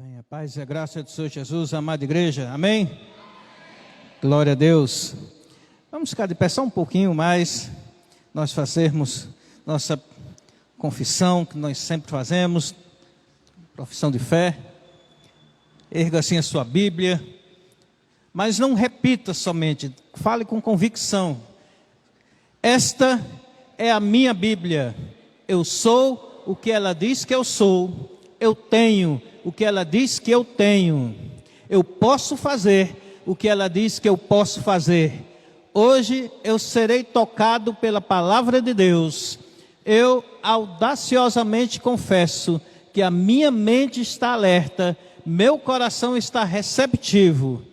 Amém. A paz e a graça do Senhor Jesus, amada igreja. Amém? Amém. Glória a Deus. Vamos ficar de pé só um pouquinho mais. Nós fazermos nossa confissão, que nós sempre fazemos. Profissão de fé. Erga assim a sua Bíblia. Mas não repita somente. Fale com convicção. Esta é a minha Bíblia. Eu sou o que ela diz que eu sou. Eu tenho o que ela diz que eu tenho. Eu posso fazer o que ela diz que eu posso fazer. Hoje eu serei tocado pela palavra de Deus. Eu audaciosamente confesso que a minha mente está alerta, meu coração está receptivo.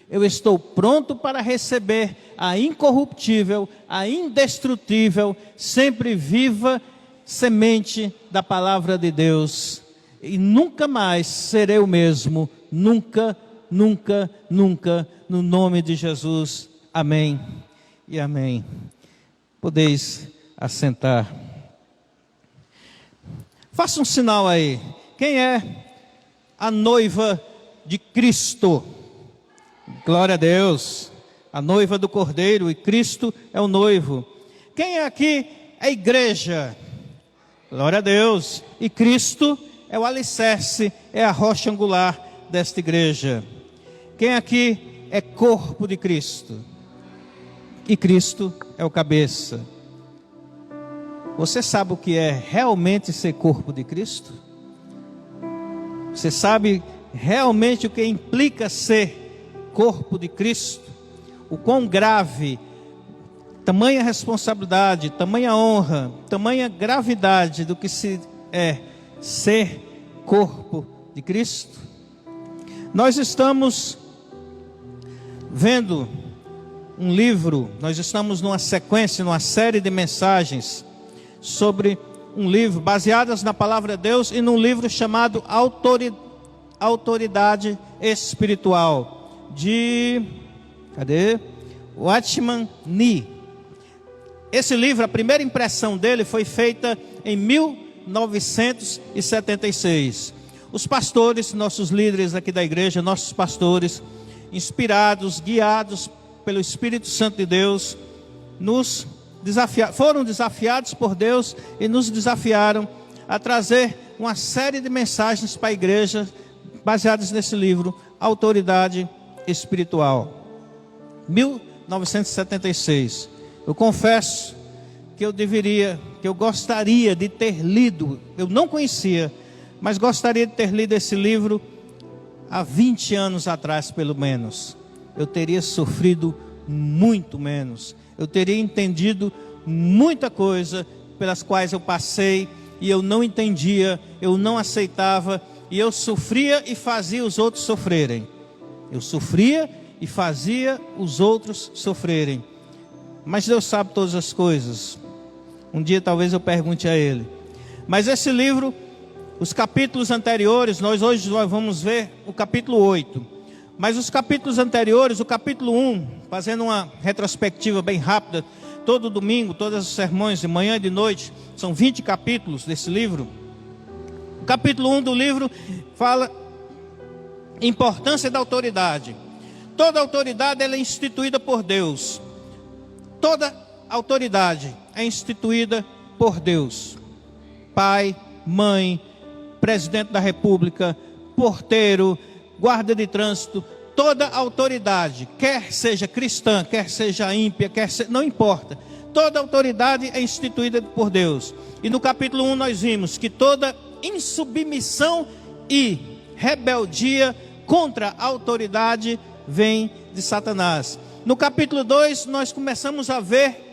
Eu estou pronto para receber a incorruptível, a indestrutível, sempre viva semente da palavra de Deus. E nunca mais serei o mesmo, nunca, nunca, nunca, no nome de Jesus. Amém e amém. Podeis assentar. Faça um sinal aí. Quem é a noiva de Cristo? Glória a Deus. A noiva do Cordeiro, e Cristo é o noivo. Quem é aqui a igreja? Glória a Deus. E Cristo é o alicerce, é a rocha angular desta igreja. Quem aqui é corpo de Cristo? E Cristo é o cabeça. Você sabe o que é realmente ser corpo de Cristo? Você sabe realmente o que implica ser corpo de Cristo? O quão grave, tamanha responsabilidade, tamanha honra, tamanha gravidade do que se é ser corpo de Cristo. Nós estamos vendo um livro, nós estamos numa sequência, numa série de mensagens sobre um livro baseadas na palavra de Deus e num livro chamado Autoridade Espiritual de Watchman Nee. Esse livro, a primeira impressão dele foi feita em 1976. Os pastores, nossos líderes aqui da igreja, nossos pastores, inspirados, guiados pelo Espírito Santo de Deus, foram desafiados por Deus e nos desafiaram a trazer uma série de mensagens para a igreja baseadas nesse livro, Autoridade Espiritual. 1976. Eu confesso que eu gostaria de ter lido, eu não conhecia, mas gostaria de ter lido esse livro há 20 anos atrás, pelo menos. Eu teria sofrido muito menos, eu teria entendido muita coisa pelas quais eu passei, e eu não entendia, eu não aceitava, e eu sofria e fazia os outros sofrerem. Eu sofria e fazia os outros sofrerem. Mas Deus sabe todas as coisas. Um dia talvez eu pergunte a Ele. Mas esse livro, os capítulos anteriores, hoje nós vamos ver o capítulo 8. Mas os capítulos anteriores, o capítulo 1, fazendo uma retrospectiva bem rápida, todo domingo, todos os sermões, de manhã e de noite, são 20 capítulos desse livro. O capítulo 1 do livro fala importância da autoridade. Toda autoridade ela é instituída por Deus. Toda autoridade é instituída por Deus. Pai, mãe, presidente da república, porteiro, guarda de trânsito, toda autoridade, quer seja cristã, quer seja ímpia, não importa. Toda autoridade é instituída por Deus. E no capítulo 1 nós vimos que toda insubmissão e rebeldia contra a autoridade vem de Satanás. No capítulo 2 nós começamos a ver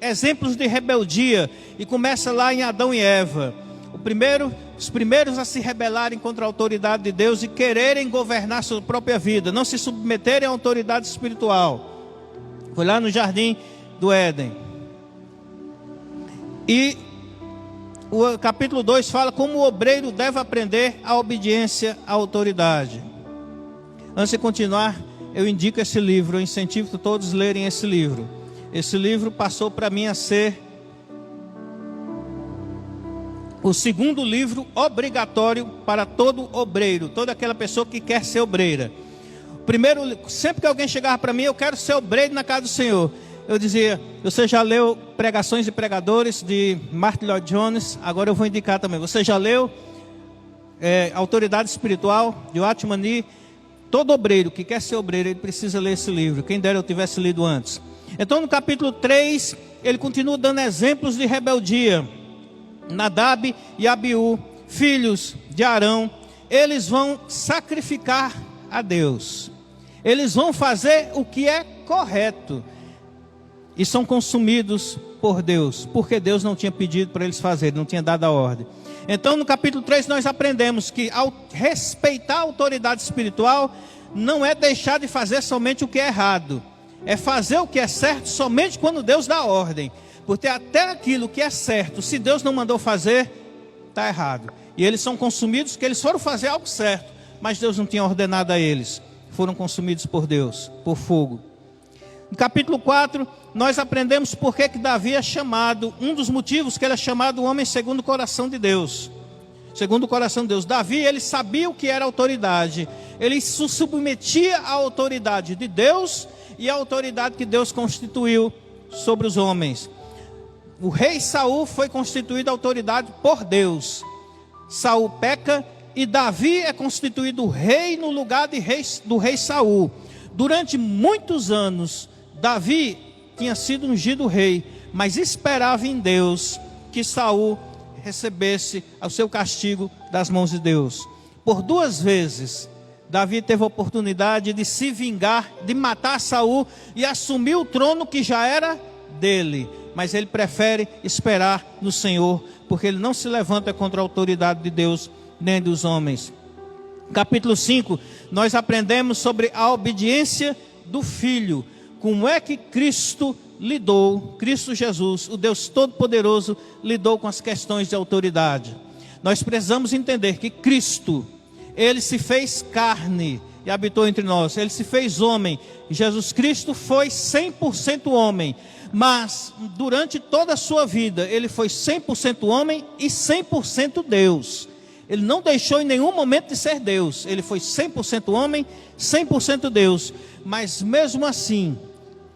exemplos de rebeldia, e começa lá em Adão e Eva. Os primeiros a se rebelarem contra a autoridade de Deus e quererem governar sua própria vida, não se submeterem à autoridade espiritual. Foi lá no jardim do Éden. E o capítulo 2 fala como o obreiro deve aprender a obediência à autoridade. Antes de continuar, eu indico esse livro, eu incentivo todos a lerem esse livro. Esse livro passou para mim a ser o segundo livro obrigatório para todo obreiro, toda aquela pessoa que quer ser obreira. Primeiro, sempre que alguém chegava para mim, eu quero ser obreiro na casa do Senhor, eu dizia: você já leu Pregações e Pregadores de Martin Lloyd Jones? Agora eu vou indicar também. Você já leu Autoridade Espiritual de Watchman Nee? Todo obreiro que quer ser obreiro, ele precisa ler esse livro. Quem dera eu tivesse lido antes. Então no capítulo 3, ele continua dando exemplos de rebeldia. Nadab e Abiú, filhos de Arão, eles vão sacrificar a Deus. Eles vão fazer o que é correto. E são consumidos por Deus, porque Deus não tinha pedido para eles fazerem, não tinha dado a ordem. Então no capítulo 3 nós aprendemos que ao respeitar a autoridade espiritual, não é deixar de fazer somente o que é errado, é fazer o que é certo somente quando Deus dá ordem. Porque até aquilo que é certo, se Deus não mandou fazer, está errado. E eles são consumidos porque eles foram fazer algo certo, mas Deus não tinha ordenado a eles. Foram consumidos por Deus, por fogo. No capítulo 4, nós aprendemos por que Davi é chamado, um dos motivos que ele é chamado o homem segundo o coração de Deus. Segundo o coração de Deus. Davi, ele sabia o que era autoridade. Ele se submetia à autoridade de Deus e à autoridade que Deus constituiu sobre os homens. O rei Saul foi constituído autoridade por Deus. Saul peca e Davi é constituído rei no lugar do rei Saul. Durante muitos anos, Davi tinha sido ungido rei, mas esperava em Deus que Saul recebesse o seu castigo das mãos de Deus. Por 2 vezes, Davi teve a oportunidade de se vingar, de matar Saul e assumir o trono que já era dele. Mas ele prefere esperar no Senhor, porque ele não se levanta contra a autoridade de Deus, nem dos homens. Capítulo 5, nós aprendemos sobre a obediência do Filho. Como é que Cristo Jesus, o Deus Todo-Poderoso, lidou com as questões de autoridade. Nós precisamos entender que Cristo, ele se fez carne e habitou entre nós. Ele se fez homem. Jesus Cristo foi 100% homem. Mas durante toda a sua vida, ele foi 100% homem e 100% Deus. Ele não deixou em nenhum momento de ser Deus. Ele foi 100% homem, 100% Deus. Mas mesmo assim,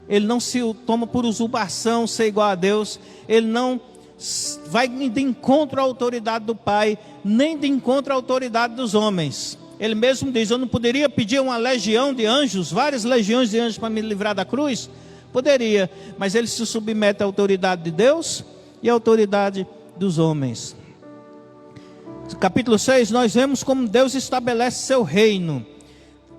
ele não se toma por usurpação ser igual a Deus. Ele não vai de encontro à autoridade do Pai, nem de encontro à autoridade dos homens. Ele mesmo diz: eu não poderia pedir uma legião de anjos, várias legiões de anjos para me livrar da cruz? Poderia, mas ele se submete à autoridade de Deus e à autoridade dos homens. Capítulo 6, nós vemos como Deus estabelece seu reino.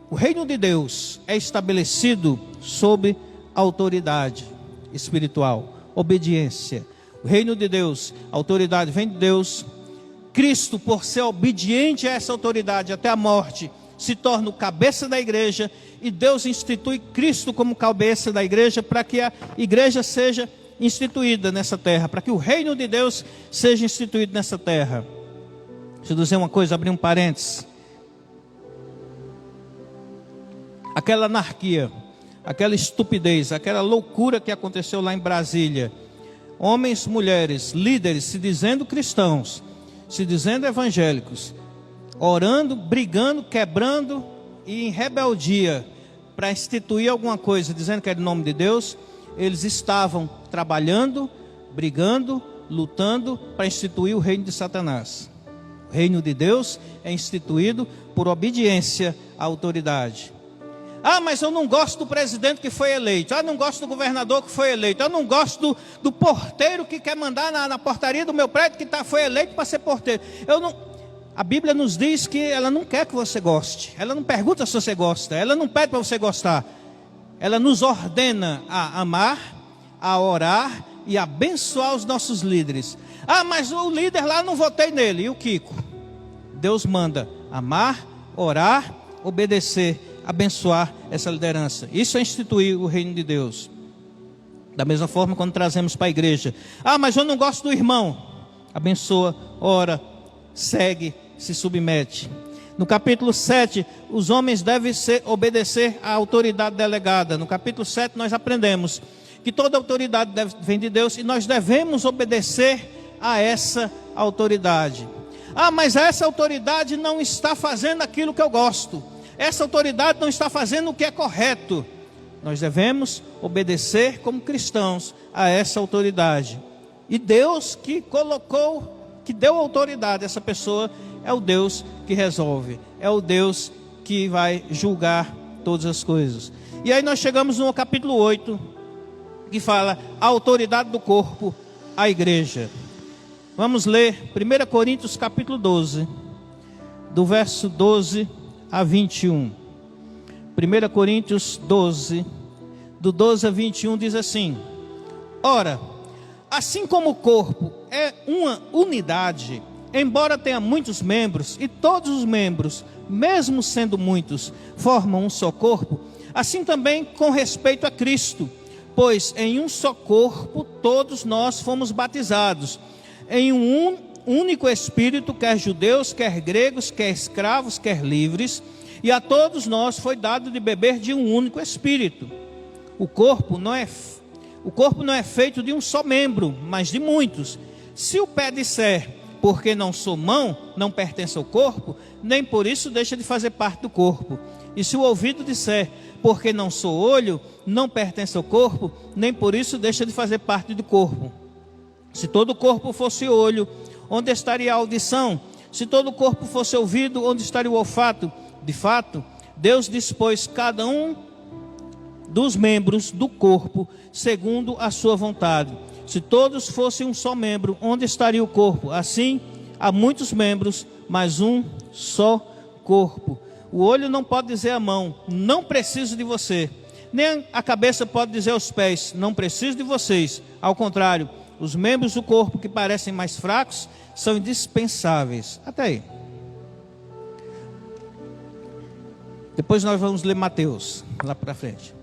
O reino de Deus é estabelecido sob autoridade espiritual, obediência. O reino de Deus, a autoridade vem de Deus. Cristo, por ser obediente a essa autoridade até a morte, se torna o cabeça da igreja, e Deus institui Cristo como cabeça da igreja, para que a igreja seja instituída nessa terra, para que o reino de Deus seja instituído nessa terra. Deixa eu dizer uma coisa, abrir um parênteses. Aquela anarquia, aquela estupidez, aquela loucura que aconteceu lá em Brasília, homens, mulheres, líderes se dizendo cristãos, se dizendo evangélicos, orando, brigando, quebrando e em rebeldia para instituir alguma coisa, dizendo que era em nome de Deus. Eles estavam trabalhando, brigando, lutando para instituir o reino de Satanás. O reino de Deus é instituído por obediência à autoridade. Ah, mas eu não gosto do presidente que foi eleito. Ah, não gosto do governador que foi eleito. Eu não gosto do porteiro que quer mandar na portaria do meu prédio que foi eleito para ser porteiro. A Bíblia nos diz que ela não quer que você goste. Ela não pergunta se você gosta. Ela não pede para você gostar. Ela nos ordena a amar, a orar e abençoar os nossos líderes. Ah, mas o líder lá não votei nele. E o Kiko? Deus manda amar, orar, obedecer, abençoar essa liderança. Isso é instituir o reino de Deus. Da mesma forma, quando trazemos para a igreja: ah, mas eu não gosto do irmão. Abençoa, ora, segue, se submete. No capítulo 7, os homens devem obedecer à autoridade delegada. No capítulo 7, nós aprendemos que toda autoridade vem de Deus e nós devemos obedecer a essa autoridade. Ah, mas essa autoridade não está fazendo aquilo que eu gosto. Essa autoridade não está fazendo o que é correto. Nós devemos obedecer como cristãos a essa autoridade. E Deus que colocou, que deu autoridade a essa pessoa, é o Deus que resolve. É o Deus que vai julgar todas as coisas. E aí nós chegamos no capítulo 8, que fala a autoridade do corpo, a igreja. Vamos ler 1 Coríntios capítulo 12, do verso 12 a 21. 1 Coríntios 12, do 12 a 21 diz assim: ora, assim como o corpo é uma unidade, embora tenha muitos membros, e todos os membros, mesmo sendo muitos, formam um só corpo, assim também com respeito a Cristo, pois em um só corpo todos nós fomos batizados, em um único Espírito, quer judeus, quer gregos, quer escravos, quer livres, e a todos nós foi dado de beber de um único Espírito. O corpo não é feito de um só membro, mas de muitos. Se o pé disser, porque não sou mão, não pertence ao corpo, nem por isso deixa de fazer parte do corpo. E se o ouvido disser, porque não sou olho, não pertence ao corpo, nem por isso deixa de fazer parte do corpo. Se todo o corpo fosse olho, onde estaria a audição? Se todo o corpo fosse ouvido, onde estaria o olfato? De fato, Deus dispôs cada um dos membros do corpo segundo a sua vontade. Se todos fossem um só membro, onde estaria o corpo? Assim, há muitos membros, mas um só corpo. O olho não pode dizer à mão, não preciso de você. Nem a cabeça pode dizer aos pés, não preciso de vocês. Ao contrário, os membros do corpo que parecem mais fracos são indispensáveis. Até aí. Depois nós vamos ler Mateus, lá para frente.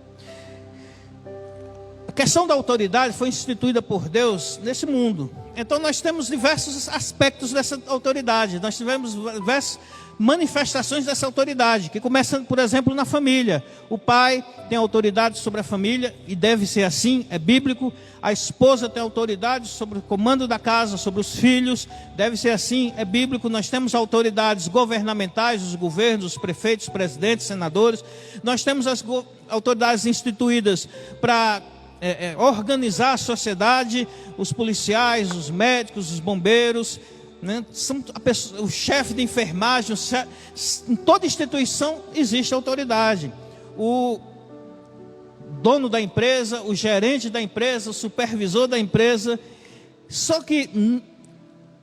A questão da autoridade foi instituída por Deus nesse mundo. Então nós temos diversos aspectos dessa autoridade. Nós tivemos diversas manifestações dessa autoridade, que começa, por exemplo, na família. O pai tem autoridade sobre a família, e deve ser assim, é bíblico. A esposa tem autoridade sobre o comando da casa, sobre os filhos, deve ser assim, é bíblico. Nós temos autoridades governamentais, os governos, os prefeitos, presidentes, senadores. Nós temos as autoridades instituídas para organizar a sociedade, os policiais, os médicos, os bombeiros, né? O chefe de enfermagem, em toda instituição existe autoridade. O dono da empresa, o gerente da empresa, o supervisor da empresa. Só que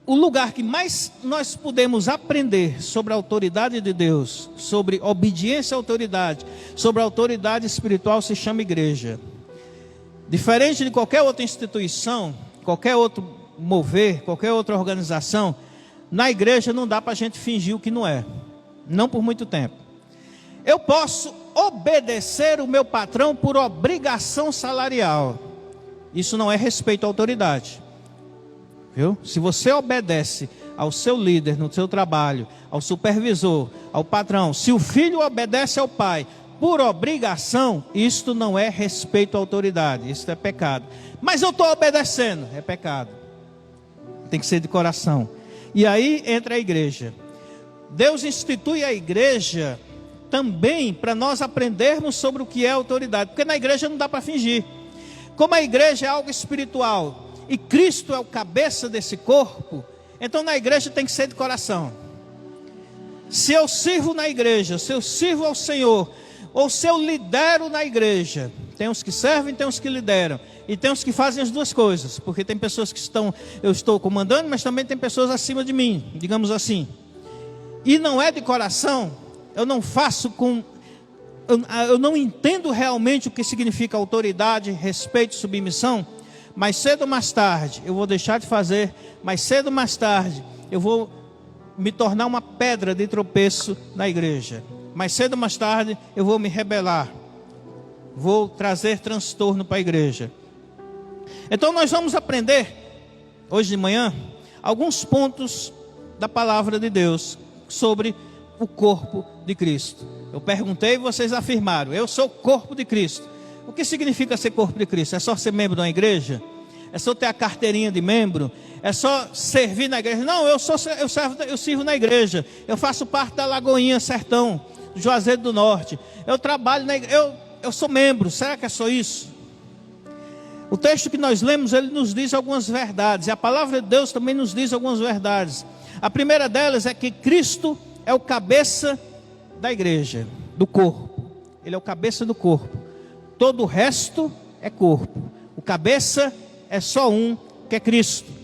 o lugar que mais nós podemos aprender sobre a autoridade de Deus, sobre obediência à autoridade, sobre a autoridade espiritual, se chama igreja. Diferente de qualquer outra instituição, qualquer outro mover, qualquer outra organização, na igreja não dá para a gente fingir o que não é, não por muito tempo. Eu posso obedecer o meu patrão por obrigação salarial, isso não é respeito à autoridade, viu? Se você obedece ao seu líder no seu trabalho, ao supervisor, ao patrão, se o filho obedece ao pai por obrigação, isto não é respeito à autoridade, isso é pecado. Mas eu estou obedecendo, é pecado. Tem que ser de coração. E aí entra a igreja. Deus institui a igreja também para nós aprendermos sobre o que é autoridade, porque na igreja não dá para fingir. Como a igreja é algo espiritual e Cristo é o cabeça desse corpo, então na igreja tem que ser de coração. Se eu sirvo na igreja, se eu sirvo ao Senhor, ou se eu lidero na igreja, tem uns que servem, tem uns que lideram, e tem uns que fazem as duas coisas, porque tem pessoas que eu estou comandando, mas também tem pessoas acima de mim, digamos assim. E não é de coração, eu não faço eu não entendo realmente o que significa autoridade, respeito, submissão. Mais cedo ou mais tarde eu vou deixar de fazer, mais cedo ou mais tarde eu vou me tornar uma pedra de tropeço na igreja. Mais cedo ou mais tarde eu vou me rebelar, vou trazer transtorno para a igreja. Então nós vamos aprender hoje de manhã alguns pontos da palavra de Deus sobre o corpo de Cristo. Eu perguntei e vocês afirmaram: eu sou o corpo de Cristo. O que significa ser corpo de Cristo? É só ser membro de uma igreja? É só ter a carteirinha de membro? é só servir na igreja. Não, eu sirvo na igreja. Eu faço parte da Lagoinha Sertão, do Juazeiro do Norte. Eu trabalho na igreja, eu sou membro. Será que é só isso? O texto que nós lemos, ele nos diz algumas verdades. E a palavra de Deus também nos diz algumas verdades. A primeira delas é que Cristo é o cabeça da igreja, do corpo. Ele é o cabeça do corpo. Todo o resto é corpo. O cabeça é só um, que é Cristo.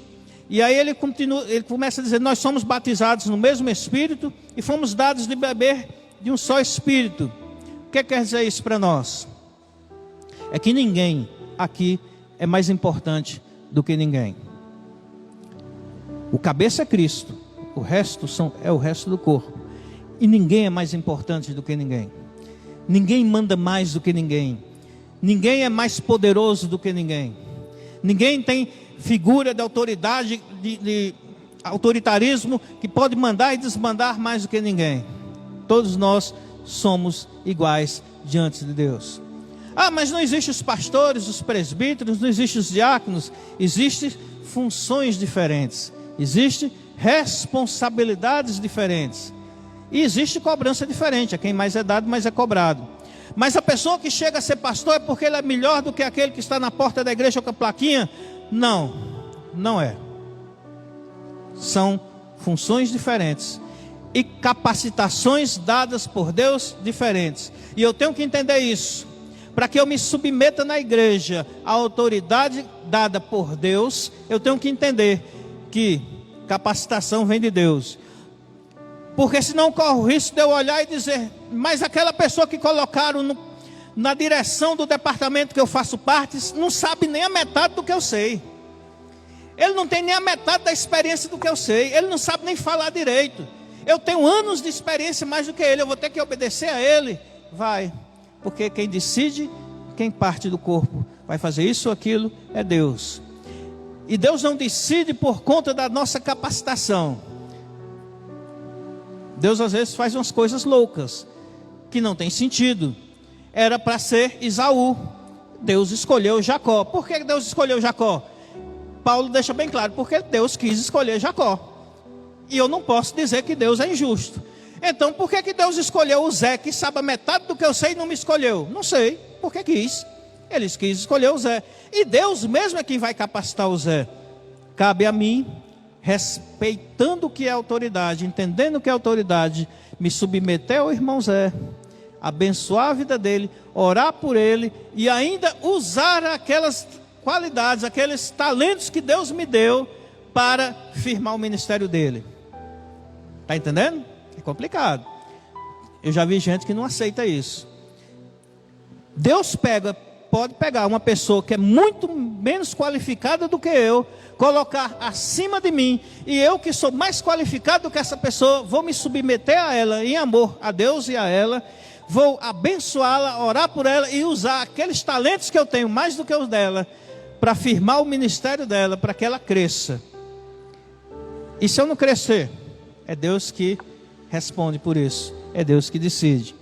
E aí ele começa a dizer: nós somos batizados no mesmo Espírito e fomos dados de beber de um só Espírito. O que quer dizer isso para nós? É que ninguém aqui é mais importante do que ninguém. O cabeça é Cristo, o resto é o resto do corpo. E ninguém é mais importante do que ninguém. Ninguém manda mais do que ninguém. Ninguém é mais poderoso do que ninguém. Ninguém tem figura de autoridade, de autoritarismo, que pode mandar e desmandar mais do que ninguém. Todos nós somos iguais diante de Deus. Ah, mas não existem os pastores, os presbíteros, não existem os diáconos. Existem funções diferentes. Existem responsabilidades diferentes. E existe cobrança diferente. A quem mais é dado, mais é cobrado. Mas a pessoa que chega a ser pastor é porque ele é melhor do que aquele que está na porta da igreja com a plaquinha? Não, não é. São funções diferentes e capacitações dadas por Deus diferentes. E eu tenho que entender isso. Para que eu me submeta na igreja à autoridade dada por Deus, eu tenho que entender que capacitação vem de Deus. Porque senão corro o risco de eu olhar e dizer: mas aquela pessoa que colocaram na direção do departamento que eu faço parte, não sabe nem a metade do que eu sei. Ele não tem nem a metade da experiência do que eu sei. Ele não sabe nem falar direito. Eu tenho anos de experiência mais do que ele. Eu vou ter que obedecer a ele? Vai. Porque quem decide, quem parte do corpo vai fazer isso ou aquilo, é Deus. E Deus não decide por conta da nossa capacitação. Deus às vezes faz umas coisas loucas, que não tem sentido. Era para ser Esaú. Deus escolheu Jacó. Por que Deus escolheu Jacó? Paulo deixa bem claro: porque Deus quis escolher Jacó. E eu não posso dizer que Deus é injusto. Então por que Deus escolheu o Zé, que sabe a metade do que eu sei, e não me escolheu? Não sei, porque quis. Ele quis escolher o Zé. E Deus mesmo é quem vai capacitar o Zé. Cabe a mim, respeitando o que é autoridade, entendendo o que é autoridade, me submeter ao irmão Zé, abençoar a vida dele, orar por ele e ainda usar aquelas qualidades, aqueles talentos que Deus me deu para firmar o ministério dele. Está entendendo? É complicado. Eu já vi gente que não aceita isso. Deus pode pegar uma pessoa que é muito menos qualificada do que eu, colocar acima de mim, e eu que sou mais qualificado do que essa pessoa, vou me submeter a ela em amor a Deus e a ela, vou abençoá-la, orar por ela e usar aqueles talentos que eu tenho mais do que os dela, para firmar o ministério dela, para que ela cresça. E se eu não crescer, é Deus que responde por isso, é Deus que decide.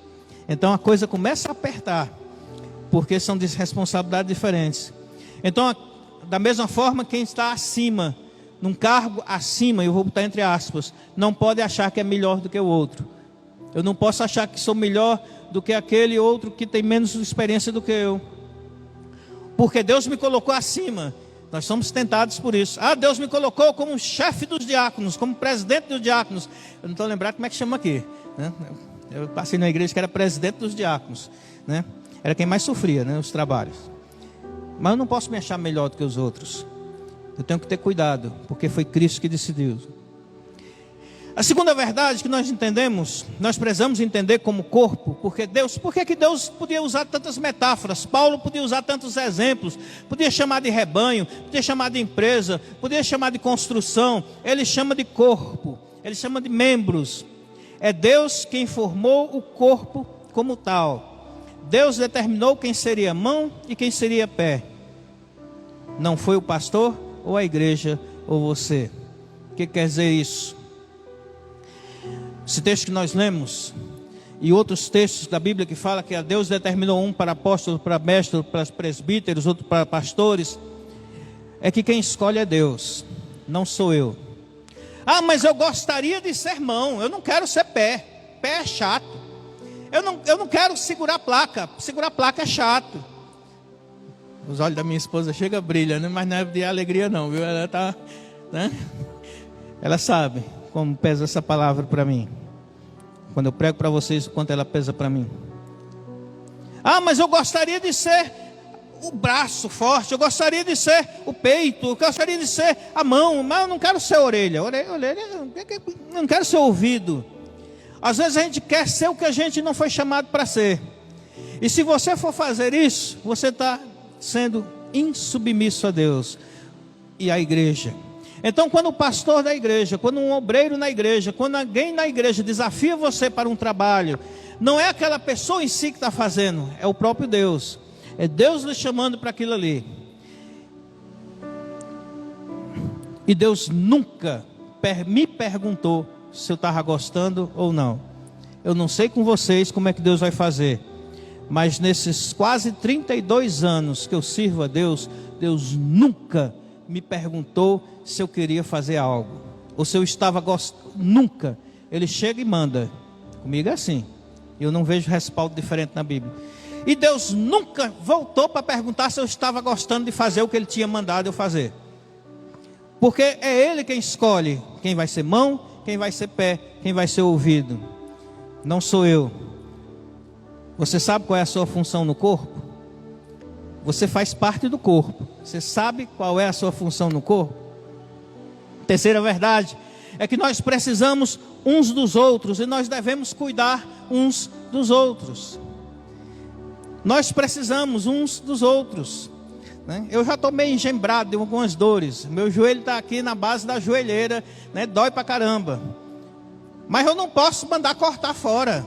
Então a coisa começa a apertar, porque são responsabilidades diferentes. Então, da mesma forma, quem está acima, num cargo acima, eu vou botar entre aspas, não pode achar que é melhor do que o outro. Eu não posso achar que sou melhor do que aquele outro que tem menos experiência do que eu. Porque Deus me colocou acima. Nós somos tentados por isso. Ah, Deus me colocou como chefe dos diáconos, como presidente dos diáconos. Eu não estou lembrado como é que chama aqui, né? Eu passei na igreja que era presidente dos diáconos, né? Era quem mais sofria, né, os trabalhos. Mas eu não posso me achar melhor do que os outros. Eu tenho que ter cuidado, porque foi Cristo que decidiu. A segunda verdade que nós entendemos, nós precisamos entender como corpo, porque por que Deus podia usar tantas metáforas? Paulo podia usar tantos exemplos, podia chamar de rebanho, podia chamar de empresa, podia chamar de construção. Ele chama de corpo, ele chama de membros. É Deus quem formou o corpo como tal. Deus determinou quem seria mão e quem seria pé. Não foi o pastor ou a igreja ou você. O que quer dizer isso? Esse texto que nós lemos e outros textos da Bíblia que fala que Deus determinou um para apóstolo, para mestre, para presbíteros, outro para pastores, é que quem escolhe é Deus. não sou eu. Ah, mas eu gostaria de ser mão, eu não quero ser pé. Pé é chato. Eu não quero segurar placa é chato. Os olhos da minha esposa chegam a brilhar, né? Mas não é de alegria não, viu? Ela tá, né? Ela sabe como pesa essa palavra para mim. Quando eu prego para vocês, o quanto ela pesa para mim. Ah, mas eu gostaria de ser o braço forte, eu gostaria de ser o peito, eu gostaria de ser a mão, mas eu não quero ser a orelha, eu não quero ser o ouvido. Às vezes a gente quer ser o que a gente não foi chamado para ser. E se você for fazer isso, você está sendo insubmisso a Deus e à igreja. Então, quando o pastor da igreja, quando um obreiro na igreja, quando alguém na igreja desafia você para um trabalho, não é aquela pessoa em si que está fazendo, é o próprio Deus. É Deus lhe chamando para aquilo ali. E Deus nunca me perguntou se eu estava gostando ou não. Eu não sei com vocês como é que Deus vai fazer, mas nesses quase 32 anos que eu sirvo a Deus, Deus nunca me perguntou se eu queria fazer algo, ou se eu estava gostando. Nunca. Ele chega e manda. Comigo é assim. Eu não vejo respaldo diferente na Bíblia. E Deus nunca voltou para perguntar se eu estava gostando de fazer o que Ele tinha mandado eu fazer. Porque é Ele quem escolhe quem vai ser mão, quem vai ser pé, quem vai ser ouvido. Não sou eu. Você sabe qual é a sua função no corpo? Você faz parte do corpo. Você sabe qual é a sua função no corpo? Terceira verdade é que nós precisamos uns dos outros e nós devemos cuidar uns dos outros. Nós precisamos uns dos outros, né? Eu já estou meio engembrado de algumas dores. Meu joelho está aqui na base da joelheira, né? Dói pra caramba. Mas eu não posso mandar cortar fora,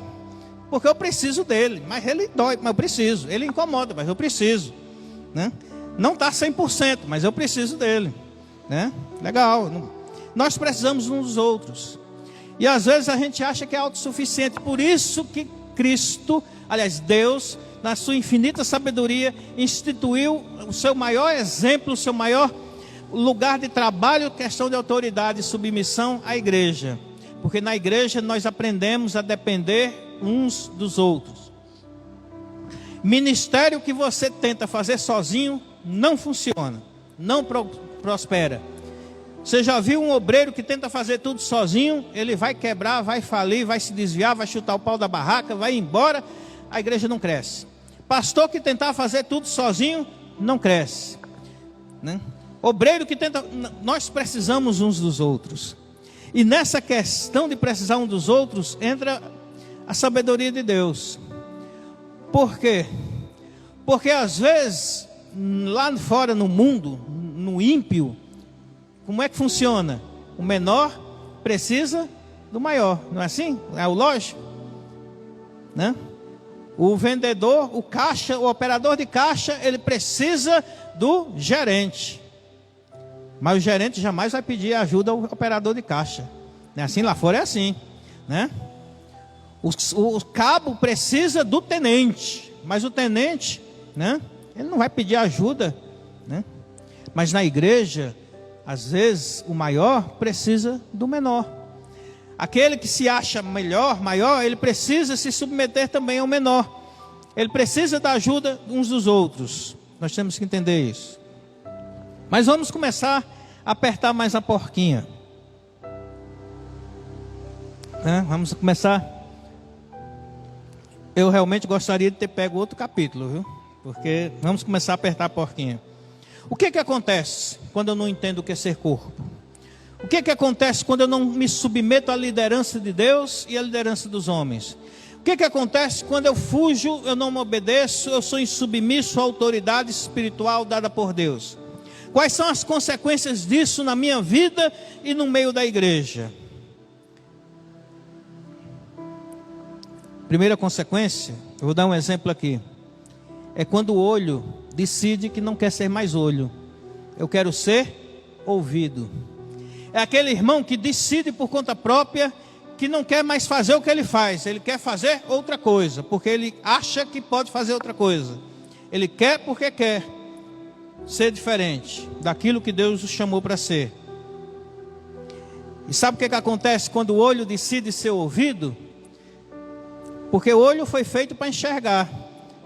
porque eu preciso dele. Mas ele dói, mas eu preciso. Ele incomoda, mas eu preciso, né? Não está 100%, mas eu preciso dele, né? Legal. Nós precisamos uns dos outros. E às vezes a gente acha que é autossuficiente. Por isso que Cristo, aliás, Deus, na sua infinita sabedoria, instituiu o seu maior exemplo, o seu maior lugar de trabalho, questão de autoridade e submissão à igreja. Porque na igreja nós aprendemos a depender uns dos outros. Ministério que você tenta fazer sozinho não funciona, não prospera. Você já viu um obreiro que tenta fazer tudo sozinho? Ele vai quebrar, vai falir, vai se desviar, vai chutar o pau da barraca, vai embora, a igreja não cresce. Pastor que tentar fazer tudo sozinho, não cresce, né? Obreiro que tenta... Nós precisamos uns dos outros. E nessa questão de precisar um dos outros, entra a sabedoria de Deus. Por quê? Porque às vezes, lá fora no mundo, no ímpio, como é que funciona? O menor precisa do maior, não é assim? É o lógico, né? O vendedor, o caixa, o operador de caixa, ele precisa do gerente. Mas o gerente jamais vai pedir ajuda ao operador de caixa. Não é assim? Lá fora é assim, né? O cabo precisa do tenente, mas o tenente, né? Ele não vai pedir ajuda, né? Mas na igreja, às vezes, o maior precisa do menor. Aquele que se acha melhor, maior, ele precisa se submeter também ao menor. Ele precisa da ajuda uns dos outros. Nós temos que entender isso. Mas vamos começar a apertar mais a porquinha, né? Vamos começar. Eu realmente gostaria de ter pego outro capítulo, viu? Porque vamos começar a apertar a porquinha. O que acontece quando eu não entendo o que é ser corpo? O que acontece quando eu não me submeto à liderança de Deus e à liderança dos homens? O que acontece quando eu fujo, eu não me obedeço, eu sou insubmisso à autoridade espiritual dada por Deus? Quais são as consequências disso na minha vida e no meio da igreja? Primeira consequência, eu vou dar um exemplo aqui. É quando o olho decide que não quer ser mais olho. Eu quero ser ouvido. É aquele irmão que decide por conta própria que não quer mais fazer o que ele faz. Ele quer fazer outra coisa, porque ele acha que pode fazer outra coisa. Ele quer porque quer ser diferente daquilo que Deus o chamou para ser. E sabe o que acontece quando o olho decide ser ouvido? Porque o olho foi feito para enxergar,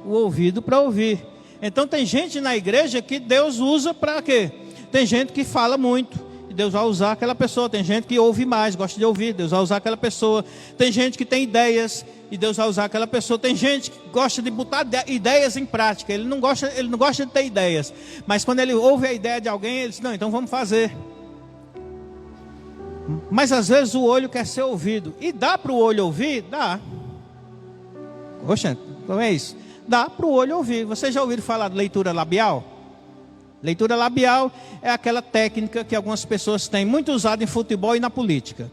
o ouvido para ouvir. Então tem gente na igreja que Deus usa para quê? Tem gente que fala muito, e Deus vai usar aquela pessoa. Tem gente que ouve mais, gosta de ouvir, Deus vai usar aquela pessoa. Tem gente que tem ideias, e Deus vai usar aquela pessoa. Tem gente que gosta de botar ideias em prática. Ele não gosta de ter ideias, mas quando ele ouve a ideia de alguém, ele diz, não, então vamos fazer. Mas às vezes o olho quer ser ouvido. E dá para o olho ouvir? Dá. Oxe, como é isso? Dá para o olho ouvir. Vocês já ouviram falar de leitura labial? Leitura labial é aquela técnica que algumas pessoas têm, muito usada em futebol e na política.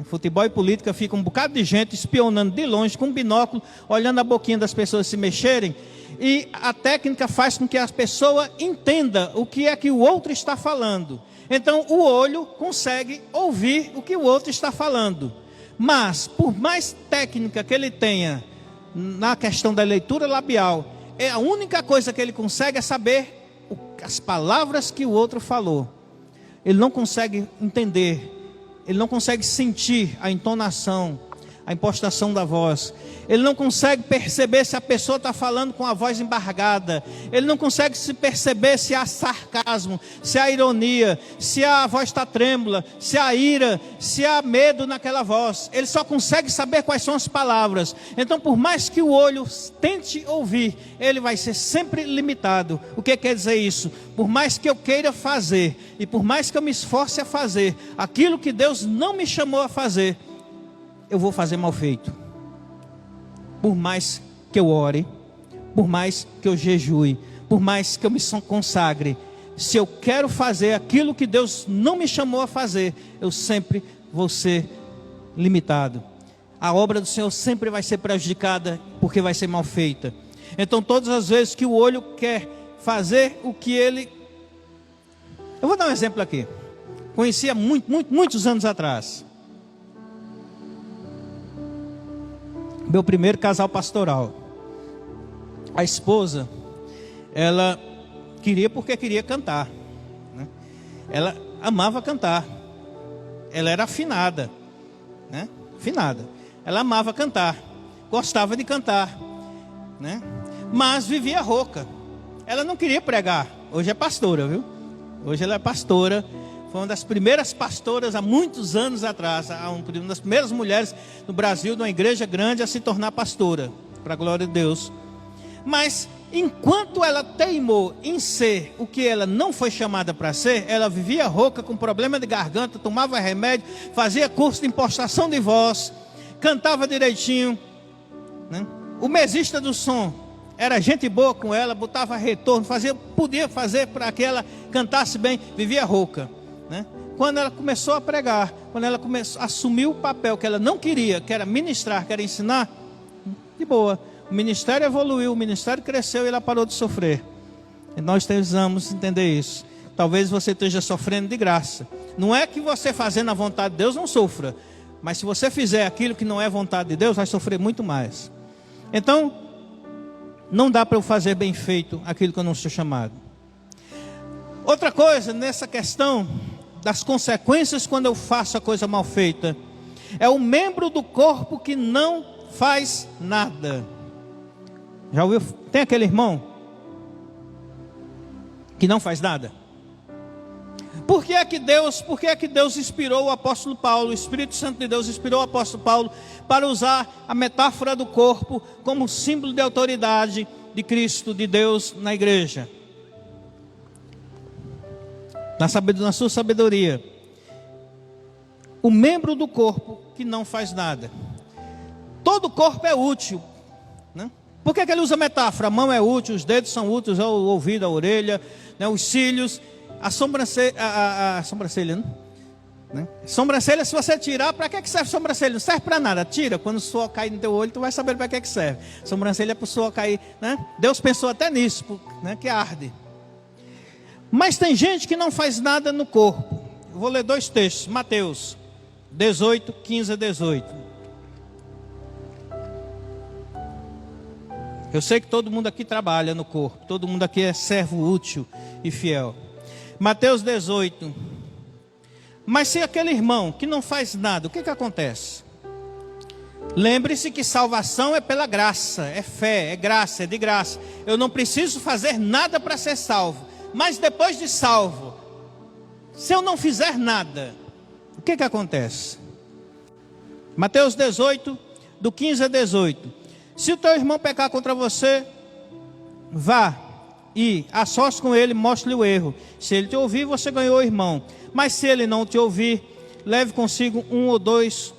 Futebol e política fica um bocado de gente espionando de longe com um binóculo, olhando a boquinha das pessoas se mexerem. E a técnica faz com que a pessoa entenda o que é que o outro está falando. Então o olho consegue ouvir o que o outro está falando. Mas por mais técnica que ele tenha na questão da leitura labial, a única coisa que ele consegue é saber as palavras que o outro falou. Ele não consegue entender, ele não consegue sentir a entonação, a impostação da voz. Ele não consegue perceber se a pessoa está falando com a voz embargada. Ele não consegue se perceber se há sarcasmo, se há ironia, se a voz está trêmula, se há ira, se há medo naquela voz. Ele só consegue saber quais são as palavras. Então, por mais que o olho tente ouvir, ele vai ser sempre limitado. O que quer dizer isso? Por mais que eu queira fazer, e por mais que eu me esforce a fazer aquilo que Deus não me chamou a fazer, eu vou fazer mal feito. Por mais que eu ore, por mais que eu jejue, por mais que eu me consagre, se eu quero fazer aquilo que Deus não me chamou a fazer, eu sempre vou ser limitado. A obra do Senhor sempre vai ser prejudicada, porque vai ser mal feita. Então todas as vezes que o olho quer fazer o que ele... Eu vou dar um exemplo aqui. Conhecia muitos anos atrás. Meu primeiro casal pastoral. A esposa, ela queria porque queria cantar, né? Ela amava cantar. Ela era afinada, né? Afinada. Ela amava cantar, gostava de cantar, né? Mas vivia rouca. Ela não queria pregar. Hoje é pastora, viu? Hoje ela é pastora. Foi uma das primeiras pastoras há muitos anos atrás, uma das primeiras mulheres no Brasil, de uma igreja grande, a se tornar pastora, para a glória de Deus. Mas, enquanto ela teimou em ser o que ela não foi chamada para ser, ela vivia rouca, com problema de garganta, tomava remédio, fazia curso de impostação de voz, cantava direitinho, né? O mesista do som era gente boa com ela, botava retorno, podia fazer para que ela cantasse bem, vivia rouca. Né? Quando ela começou a pregar, quando ela assumiu o papel que ela não queria, que era ministrar, que era ensinar, de boa, o ministério evoluiu, o ministério cresceu e ela parou de sofrer. E nós precisamos entender isso. Talvez você esteja sofrendo de graça. Não é que você fazendo a vontade de Deus não sofra, mas se você fizer aquilo que não é vontade de Deus, vai sofrer muito mais. Então, não dá para eu fazer bem feito aquilo que eu não sou chamado. Outra coisa nessa questão das consequências quando eu faço a coisa mal feita, é o membro do corpo que não faz nada. Já ouviu? Tem aquele irmão que não faz nada? Por que é que Deus inspirou o apóstolo Paulo, o Espírito Santo de Deus inspirou o apóstolo Paulo para usar a metáfora do corpo como símbolo de autoridade de Cristo, de Deus na igreja? Na sua sabedoria, o membro do corpo que não faz nada. Todo corpo é útil, né? Por que ele usa metáfora? A mão é útil, os dedos são úteis, o ouvido, a orelha, né? Os cílios, a sobrancelha, né? Sobrancelha, se você tirar, para que serve sobrancelha? Não serve para nada, tira. Quando o suor cair no teu olho, tu vai saber para que serve. Sobrancelha é para o suor cair, né? Deus pensou até nisso, né? Que arde. Mas tem gente que não faz nada no corpo. Eu vou ler 2 textos. Mateus 18, 15 a 18. Eu sei que todo mundo aqui trabalha no corpo. Todo mundo aqui é servo útil e fiel. Mateus 18, Mas se aquele irmão que não faz nada, o que acontece? Lembre-se que salvação é pela graça, é fé, é graça, é de graça. Eu não preciso fazer nada para ser salvo. Mas depois de salvo, se eu não fizer nada, o que acontece? Mateus 18, do 15 a 18. Se o teu irmão pecar contra você, vá e a sós com ele, mostre-lhe o erro. Se ele te ouvir, você ganhou o irmão. Mas se ele não te ouvir, leve consigo um ou dois,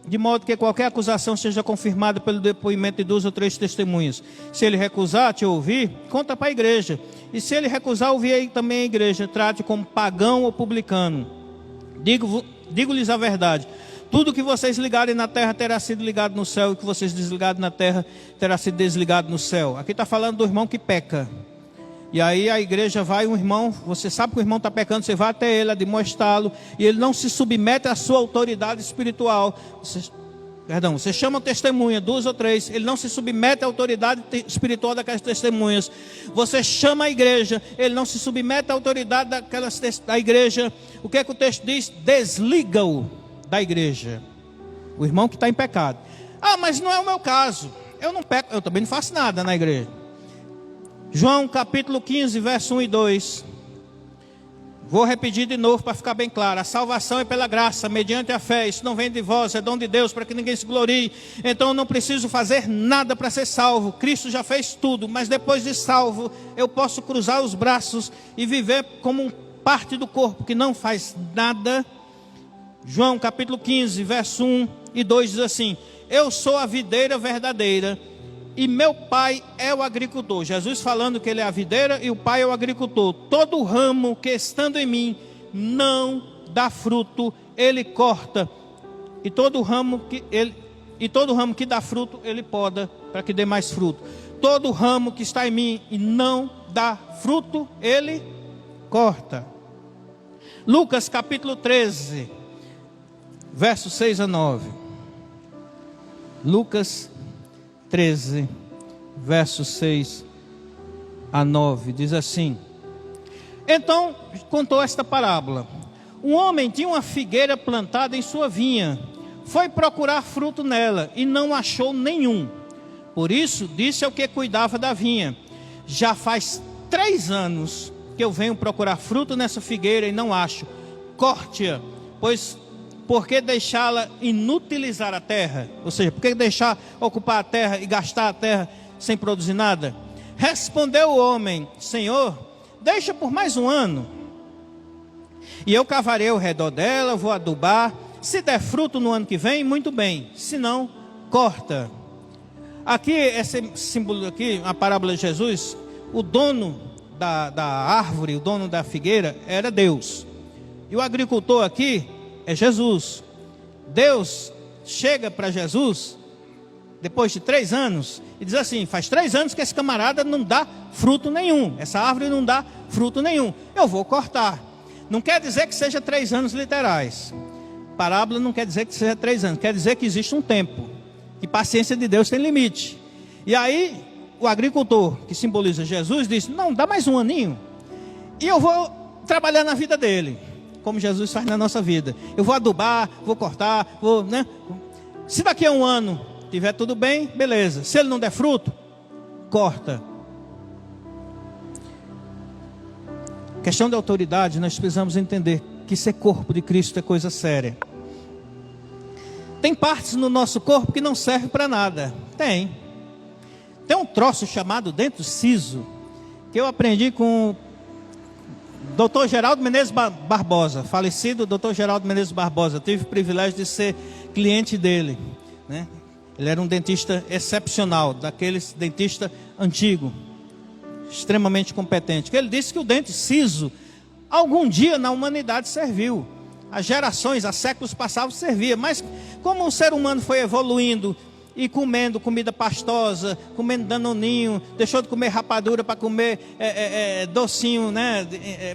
de modo que qualquer acusação seja confirmada pelo depoimento de 2 ou 3 testemunhas. Se ele recusar te ouvir, conta para a igreja. E se ele recusar ouvir aí também a igreja, trate como pagão ou publicano. Digo-lhes a verdade: tudo que vocês ligarem na terra terá sido ligado no céu, e o que vocês desligarem na terra terá sido desligado no céu. Aqui está falando do irmão que peca. E aí a igreja vai, um irmão, você sabe que o irmão está pecando, você vai até ele, admoestá-lo, e ele não se submete à sua autoridade espiritual. Você chama testemunha, 2 ou 3, ele não se submete à autoridade espiritual daquelas testemunhas. Você chama a igreja, ele não se submete à autoridade da igreja. O que é que o texto diz? Desliga-o da igreja. O irmão que está em pecado. Ah, mas não é o meu caso. Eu não peco, eu também não faço nada na igreja. João capítulo 15, verso 1 e 2. Vou repetir de novo para ficar bem claro. A salvação é pela graça, mediante a fé. Isso não vem de vós, é dom de Deus, para que ninguém se glorie. Então eu não preciso fazer nada para ser salvo. Cristo já fez tudo. Mas depois de salvo, eu posso cruzar os braços e viver como parte do corpo que não faz nada. João capítulo 15, verso 1 e 2 diz assim: eu sou a videira verdadeira, e meu pai é o agricultor. Jesus falando que ele é a videira e o pai é o agricultor. Todo ramo que estando em mim não dá fruto, ele corta. E todo ramo que dá fruto, ele poda, para que dê mais fruto. Todo ramo que está em mim e não dá fruto, ele corta. Lucas capítulo 13, verso 6 a 9. Lucas 13, versos 6 a 9, diz assim: então contou esta parábola. Um homem tinha uma figueira plantada em sua vinha, foi procurar fruto nela e não achou nenhum. Por isso disse ao que cuidava da vinha: já faz 3 anos que eu venho procurar fruto nessa figueira e não acho. Corte-a, pois por que deixá-la inutilizar a terra? Ou seja, por que deixar ocupar a terra e gastar a terra sem produzir nada? Respondeu o homem: Senhor, deixa por mais 1 ano, e eu cavarei ao redor dela, vou adubar. Se der fruto no ano que vem, muito bem. Se não, corta. Aqui, esse símbolo aqui, a parábola de Jesus, o dono da árvore, o dono da figueira era Deus. E o agricultor aqui é Jesus. Deus chega para Jesus depois de 3 anos e diz assim: faz 3 anos que esse camarada não dá fruto nenhum, essa árvore não dá fruto nenhum, eu vou cortar. Não quer dizer que seja 3 anos literais. Parábola não quer dizer que seja 3 anos, quer dizer que existe um tempo, que paciência de Deus tem limite. E aí o agricultor, que simboliza Jesus, diz: não, dá mais 1 aninho e eu vou trabalhar na vida dele, como Jesus faz na nossa vida. Eu vou adubar, vou cortar, né? Se daqui a 1 ano tiver tudo bem, beleza. Se ele não der fruto, corta. Questão de autoridade, nós precisamos entender que ser corpo de Cristo é coisa séria. Tem partes no nosso corpo que não servem para nada. Tem um troço chamado dente siso, que eu aprendi com Dr. Geraldo Menezes Barbosa, falecido Dr. Geraldo Menezes Barbosa. Eu tive o privilégio de ser cliente dele, né? Ele era um dentista excepcional, daqueles dentista antigo, extremamente competente. Ele disse que o dente siso, algum dia na humanidade serviu. As gerações, há séculos passados servia. Mas como o ser humano foi evoluindo e comendo comida pastosa, comendo danoninho, deixou de comer rapadura para comer docinho, né,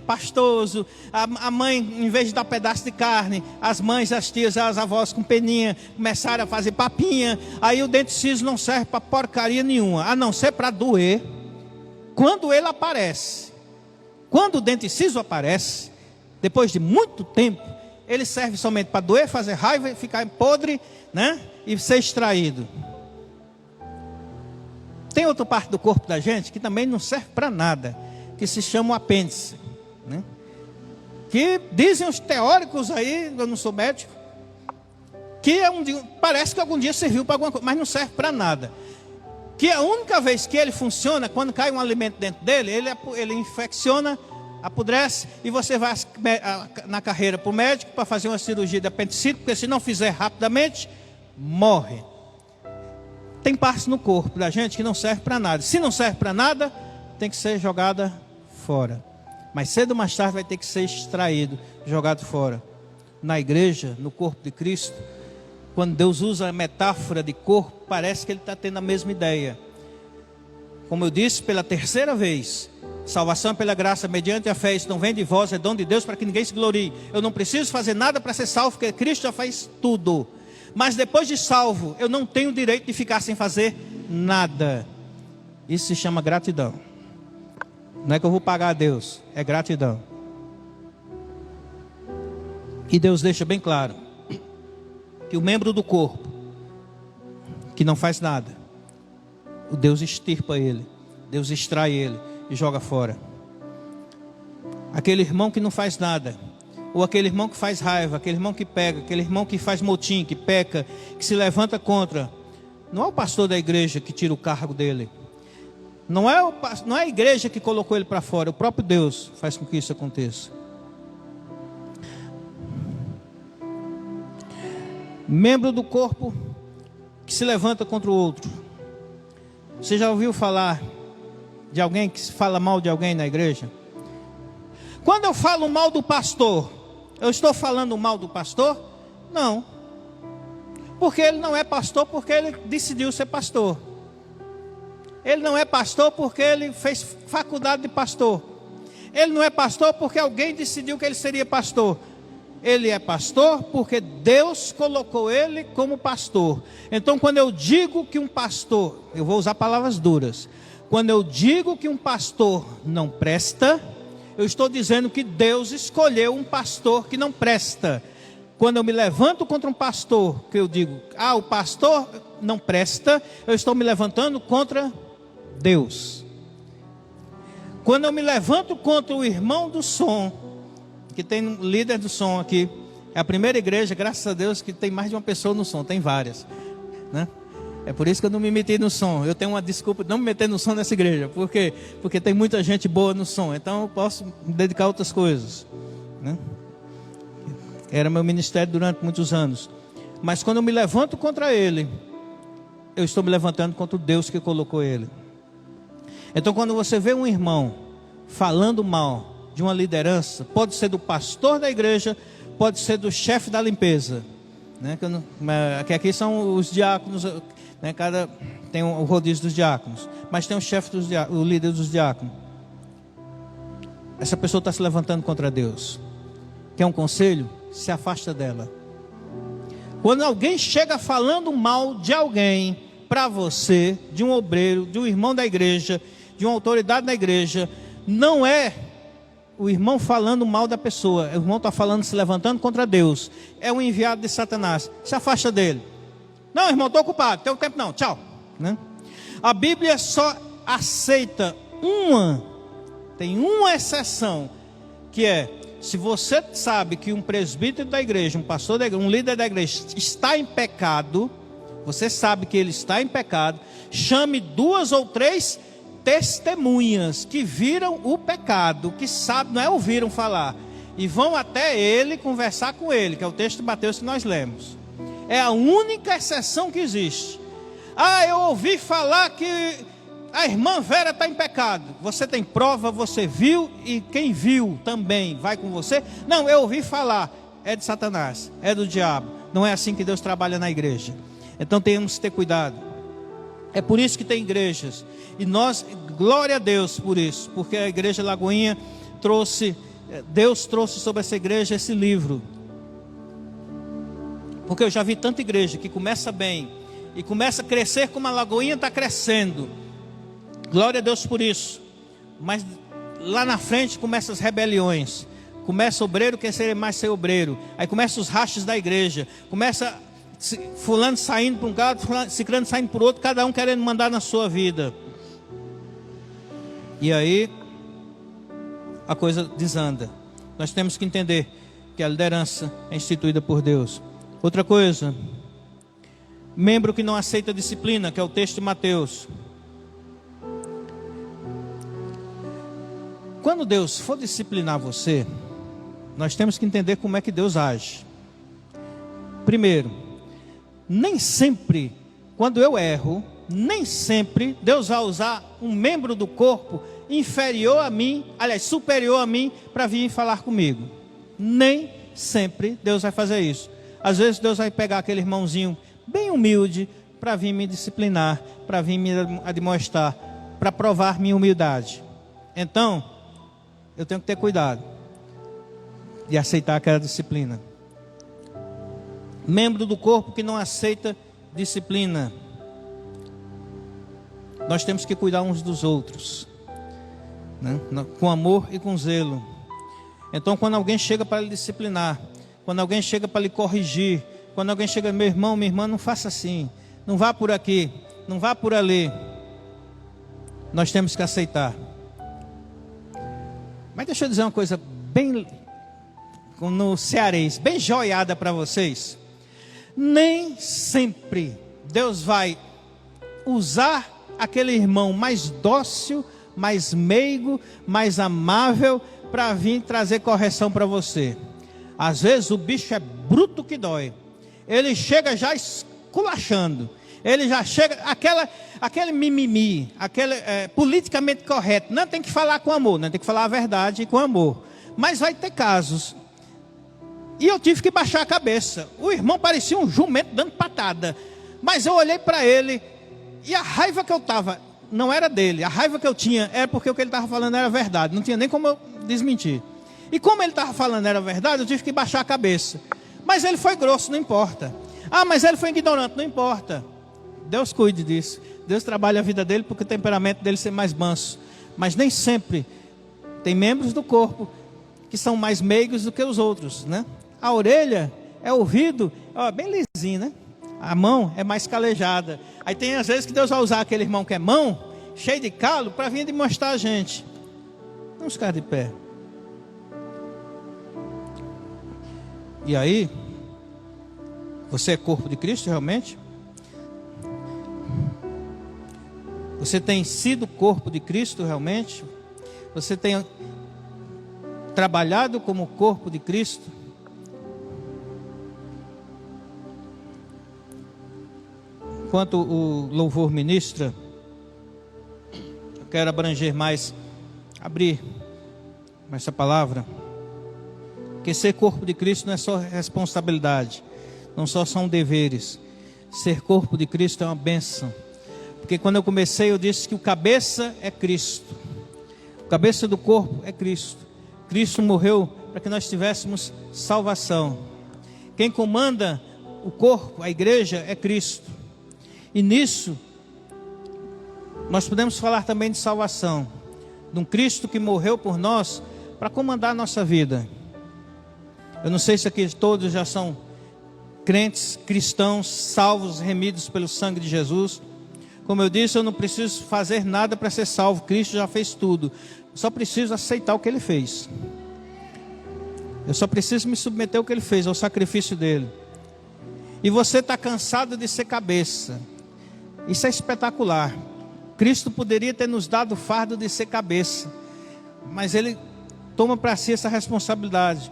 pastoso. A mãe, em vez de dar pedaço de carne, as mães, as tias, as avós com peninha começaram a fazer papinha. Aí o dente siso não serve para porcaria nenhuma, a não ser para doer quando ele aparece. Quando o dente siso aparece, depois de muito tempo, ele serve somente para doer, fazer raiva, ficar podre, né? E ser extraído. Tem outra parte do corpo da gente que também não serve para nada, que se chama o apêndice, né? Que dizem os teóricos aí, eu não sou médico, que parece que algum dia serviu para alguma coisa, mas não serve para nada. Que a única vez que ele funciona, quando cai um alimento dentro dele, ele infecciona, apodrece, e você vai na carreira para o médico para fazer uma cirurgia de apendicite, porque se não fizer rapidamente, morre. Tem partes no corpo da gente que não serve para nada. Se não serve para nada, tem que ser jogada fora. Mas cedo ou mais tarde vai ter que ser extraído, jogado fora. Na igreja, no corpo de Cristo, quando Deus usa a metáfora de corpo, parece que Ele está tendo a mesma ideia. Como eu disse pela terceira vez, salvação pela graça, mediante a fé, isso não vem de vós, é dom de Deus para que ninguém se glorie. Eu não preciso fazer nada para ser salvo, porque Cristo já faz tudo. Mas depois de salvo, eu não tenho o direito de ficar sem fazer nada. Isso se chama gratidão. Não é que eu vou pagar a Deus, é gratidão. E Deus deixa bem claro que o membro do corpo que não faz nada, o Deus extirpa ele, Deus extrai ele e joga fora. Aquele irmão que não faz nada, ou aquele irmão que faz raiva, aquele irmão que pega, aquele irmão que faz motim, que peca, que se levanta contra, não é o pastor da igreja que tira o cargo dele, não é a igreja que colocou ele para fora, o próprio Deus faz com que isso aconteça. Membro do corpo que se levanta contra o outro. Você já ouviu falar de alguém que fala mal de alguém na igreja? Quando eu falo mal do pastor, eu estou falando mal do pastor? Não. Porque ele não é pastor porque ele decidiu ser pastor. Ele não é pastor porque ele fez faculdade de pastor. Ele não é pastor porque alguém decidiu que ele seria pastor. Ele é pastor porque Deus colocou ele como pastor. Então, quando eu digo que um pastor, eu vou usar palavras duras. Quando eu digo que um pastor não presta, eu estou dizendo que Deus escolheu um pastor que não presta. Quando eu me levanto contra um pastor, que eu digo, o pastor não presta, eu estou me levantando contra Deus. Quando eu me levanto contra o irmão do som, que tem um líder do som aqui, é a primeira igreja, graças a Deus, que tem mais de uma pessoa no som, tem várias, né? É por isso que eu não me meti no som. Eu tenho uma desculpa de não me meter no som nessa igreja, porque tem muita gente boa no som, então eu posso me dedicar a outras coisas, né? Era meu ministério durante muitos anos. Mas quando eu me levanto contra ele, eu estou me levantando contra o Deus que colocou ele. Então, quando você vê um irmão falando mal de uma liderança, pode ser do pastor da igreja, pode ser do chefe da limpeza, né? Que aqui são os diáconos, né? Tem o rodízio dos diáconos, mas tem o chefe dos diáconos, o líder dos diáconos. Essa pessoa está se levantando contra Deus. Quer um conselho? Se afasta dela. Quando alguém chega falando mal de alguém para você, de um obreiro, de um irmão da igreja, de uma autoridade da igreja, não é o irmão falando mal da pessoa, o irmão está falando, se levantando contra Deus, é um enviado de Satanás. Se afasta dele. Não, irmão, estou ocupado, tem tempo não, tchau, né? A Bíblia só aceita tem uma exceção, que é, se você sabe que um presbítero da igreja, um pastor da igreja, um líder da igreja está em pecado, você sabe que ele está em pecado, chame 2 ou 3 testemunhas que viram o pecado, que sabem, não é ouviram falar, e vão até ele conversar com ele, que é o texto de Mateus que nós lemos. É a única exceção que existe. Eu ouvi falar que a irmã Vera está em pecado. Você tem prova, você viu, e quem viu também vai com você? Não, eu ouvi falar. É de Satanás, é do diabo. Não é assim que Deus trabalha na igreja. Então temos que ter cuidado. É por isso que tem igrejas. E nós, glória a Deus por isso, porque a igreja Lagoinha Deus trouxe sobre essa igreja esse livro. Porque eu já vi tanta igreja que começa bem e começa a crescer como a Lagoinha está crescendo. Glória a Deus por isso. Mas lá na frente começam as rebeliões, Começa obreiro quer ser mais ser obreiro. Aí começa os rachas da igreja. Começa fulano saindo para um lado, ciclano saindo para o outro, cada um querendo mandar na sua vida. E aí a coisa desanda. Nós temos que entender que a liderança é instituída por Deus. Outra coisa, membro que não aceita disciplina, que é o texto de Mateus. Quando Deus for disciplinar você, nós temos que entender como é que Deus age. Primeiro, nem sempre, quando eu erro, nem sempre Deus vai usar um membro do corpo inferior a mim, aliás, superior a mim, para vir falar comigo. Nem sempre Deus vai fazer isso. Às vezes Deus vai pegar aquele irmãozinho bem humilde para vir me disciplinar, para vir me admoestar, para provar minha humildade. Então, eu tenho que ter cuidado de aceitar aquela disciplina. Membro do corpo que não aceita disciplina. Nós temos que cuidar uns dos outros, né? Com amor e com zelo. Então, quando alguém chega para lhe disciplinar, quando alguém chega para lhe corrigir, quando alguém chega, meu irmão, minha irmã, não faça assim, não vá por aqui, não vá por ali, nós temos que aceitar. Mas deixa eu dizer uma coisa bem, no cearense, bem joiada para vocês. Nem sempre Deus vai usar aquele irmão mais dócil, mais meigo, mais amável, para vir trazer correção para você. Às vezes o bicho é bruto que dói. Ele chega já esculachando. Ele já chega, aquele mimimi, aquele politicamente correto. Não tem que falar com amor, não tem que falar a verdade com amor. Mas vai ter casos. E eu tive que baixar a cabeça. O irmão parecia um jumento dando patada. Mas eu olhei para ele e a raiva que eu estava não era dele. A raiva que eu tinha era porque o que ele estava falando era verdade. Não tinha nem como eu desmentir. E como ele estava falando era verdade, eu tive que baixar a cabeça. Mas ele foi grosso, não importa. Ah, mas ele foi ignorante, não importa. Deus cuide disso. Deus trabalha a vida dele porque o temperamento dele ser mais manso. Mas nem sempre tem membros do corpo que são mais meigos do que os outros, né? A orelha é ouvido, ó, bem lisinho, né? A mão é mais calejada. Aí tem às vezes que Deus vai usar aquele irmão que é mão, cheio de calo, para vir demonstrar a gente. Vamos ficar de pé. E aí, você é corpo de Cristo realmente? Você tem sido corpo de Cristo realmente? Você tem trabalhado como corpo de Cristo? Enquanto o louvor ministra, eu quero abranger mais, abrir essa palavra. Porque ser corpo de Cristo não é só responsabilidade, não só são deveres. Ser corpo de Cristo é uma bênção. Porque quando eu comecei eu disse que o cabeça é Cristo. O cabeça do corpo é Cristo. Cristo morreu para que nós tivéssemos salvação. Quem comanda o corpo, a igreja, é Cristo. E nisso, nós podemos falar também de salvação. De um Cristo que morreu por nós para comandar a nossa vida. Eu não sei se aqui todos já são crentes, cristãos, salvos, remidos pelo sangue de Jesus. Como eu disse, eu não preciso fazer nada para ser salvo. Cristo já fez tudo. Eu só preciso aceitar o que Ele fez. Eu só preciso me submeter ao que Ele fez, ao sacrifício dEle. E você está cansado de ser cabeça. Isso é espetacular. Cristo poderia ter nos dado o fardo de ser cabeça, mas Ele toma para si essa responsabilidade.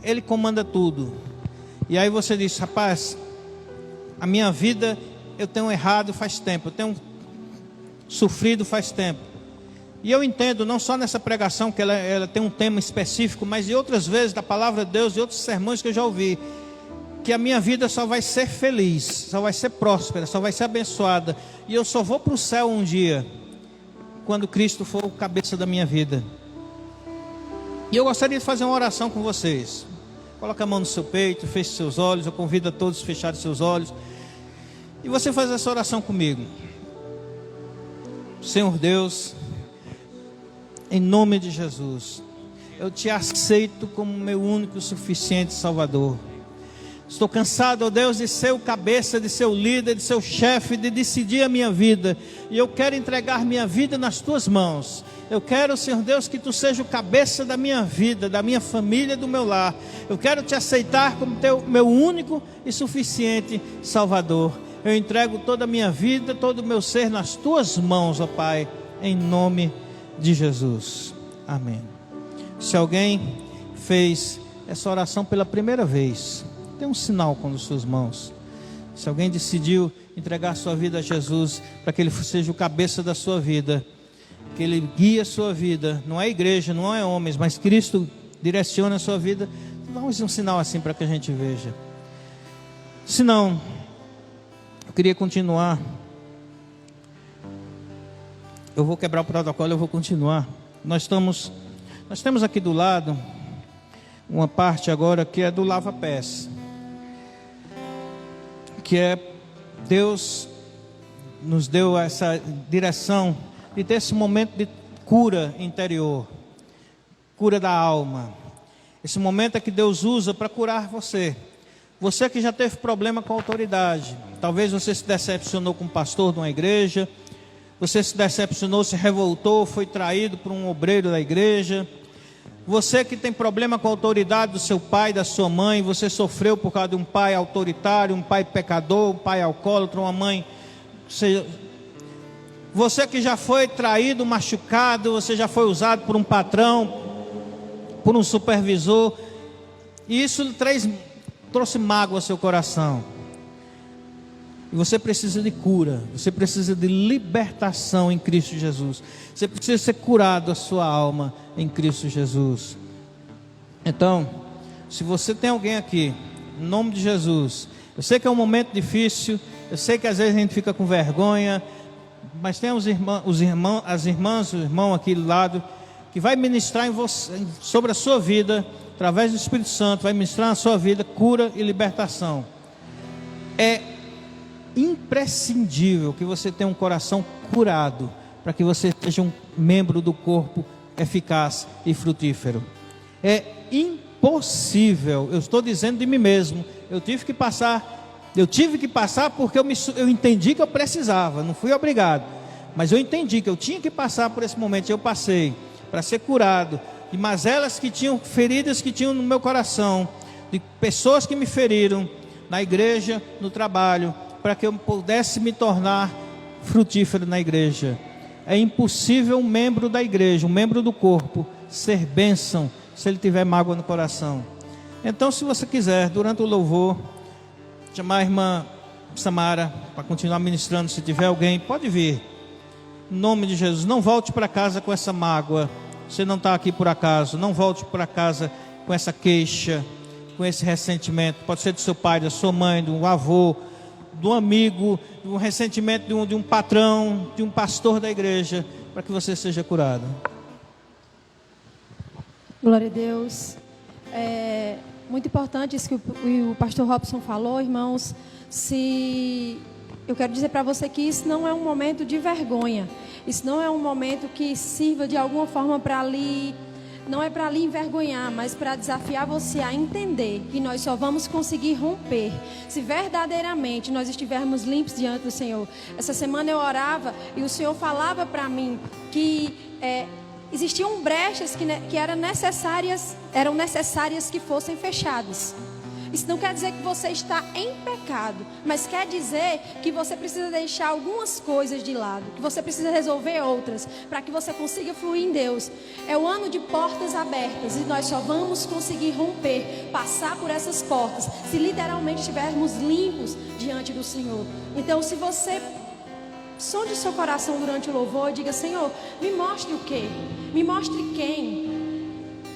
Ele comanda tudo. E aí você diz, rapaz, a minha vida eu tenho errado faz tempo, eu tenho sofrido faz tempo. E eu entendo, não só nessa pregação que ela tem um tema específico, mas em outras vezes da palavra de Deus e outros sermões que eu já ouvi, que a minha vida só vai ser feliz, só vai ser próspera, só vai ser abençoada, e eu só vou para o céu um dia, quando Cristo for o cabeça da minha vida. E eu gostaria de fazer uma oração com vocês. Coloque a mão no seu peito, feche seus olhos. Eu convido a todos a fecharem seus olhos, e você faz essa oração comigo. Senhor Deus, em nome de Jesus, eu te aceito como meu único e suficiente Salvador. Estou cansado, ó Deus, de ser o cabeça, de ser o líder, de ser o chefe, de decidir a minha vida. E eu quero entregar minha vida nas tuas mãos. Eu quero, Senhor Deus, que tu seja o cabeça da minha vida, da minha família, do meu lar. Eu quero te aceitar como meu único e suficiente Salvador. Eu entrego toda a minha vida, todo o meu ser nas tuas mãos, ó Pai, em nome de Jesus. Amém. Se alguém fez essa oração pela primeira vez, tem um sinal com as suas mãos. Se alguém decidiu entregar sua vida a Jesus, para que Ele seja o cabeça da sua vida, que Ele guie a sua vida, não é igreja, não é homens, mas Cristo direciona a sua vida, dá um sinal assim para que a gente veja. Se não, eu queria continuar. Eu vou quebrar o protocolo, eu vou continuar. Nós temos aqui do lado uma parte agora que é do lava-pés, que é Deus nos deu essa direção de ter esse momento de cura interior, cura da alma. Esse momento é que Deus usa para curar você. Você que já teve problema com a autoridade, talvez você se decepcionou com o pastor de uma igreja, você se decepcionou, se revoltou, foi traído por um obreiro da igreja. Você que tem problema com a autoridade do seu pai, da sua mãe, você sofreu por causa de um pai autoritário, um pai pecador, um pai alcoólatra, uma mãe. Você que já foi traído, machucado, você já foi usado por um patrão, por um supervisor, e isso trouxe mágoa ao seu coração. E você precisa de cura, você precisa de libertação em Cristo Jesus. Você precisa ser curado a sua alma em Cristo Jesus. Então, se você tem alguém aqui, em nome de Jesus, eu sei que é um momento difícil, eu sei que às vezes a gente fica com vergonha, mas tem os irmãos aqui do lado, que vai ministrar em você, sobre a sua vida, através do Espírito Santo, vai ministrar na sua vida cura e libertação. É imprescindível que você tenha um coração curado, para que você seja um membro do corpo eficaz e frutífero. É impossível, eu estou dizendo de mim mesmo, eu tive que passar porque eu entendi que eu precisava, não fui obrigado, mas eu entendi que eu tinha que passar por esse momento, e eu passei, para ser curado, de mazelas que tinham, feridas que tinham no meu coração, de pessoas que me feriram, na igreja, no trabalho, para que eu pudesse me tornar frutífero na igreja. É impossível um membro da igreja, um membro do corpo, ser bênção, se ele tiver mágoa no coração. Então, se você quiser, durante o louvor, chamar a irmã Samara, para continuar ministrando, se tiver alguém, pode vir, em nome de Jesus. Não volte para casa com essa mágoa, você não está aqui por acaso. Não volte para casa com essa queixa, com esse ressentimento, pode ser do seu pai, da sua mãe, do avô, do amigo, de um ressentimento de um patrão, de um pastor da igreja, para que você seja curado. Glória a Deus. É muito importante isso que o pastor Robson falou, irmãos. Eu quero dizer para você que isso não é um momento de vergonha. Isso não é um momento que sirva de alguma forma para não é para lhe envergonhar, mas para desafiar você a entender que nós só vamos conseguir romper se verdadeiramente nós estivermos limpos diante do Senhor. Essa semana eu orava e o Senhor falava para mim que existiam brechas que eram necessárias que fossem fechadas. Isso não quer dizer que você está em pecado, mas quer dizer que você precisa deixar algumas coisas de lado, que você precisa resolver outras, para que você consiga fluir em Deus. É o ano de portas abertas e nós só vamos conseguir romper, passar por essas portas, se literalmente estivermos limpos diante do Senhor. Então, se você sonde seu coração durante o louvor e diga: Senhor, me mostre o quê? Me mostre quem?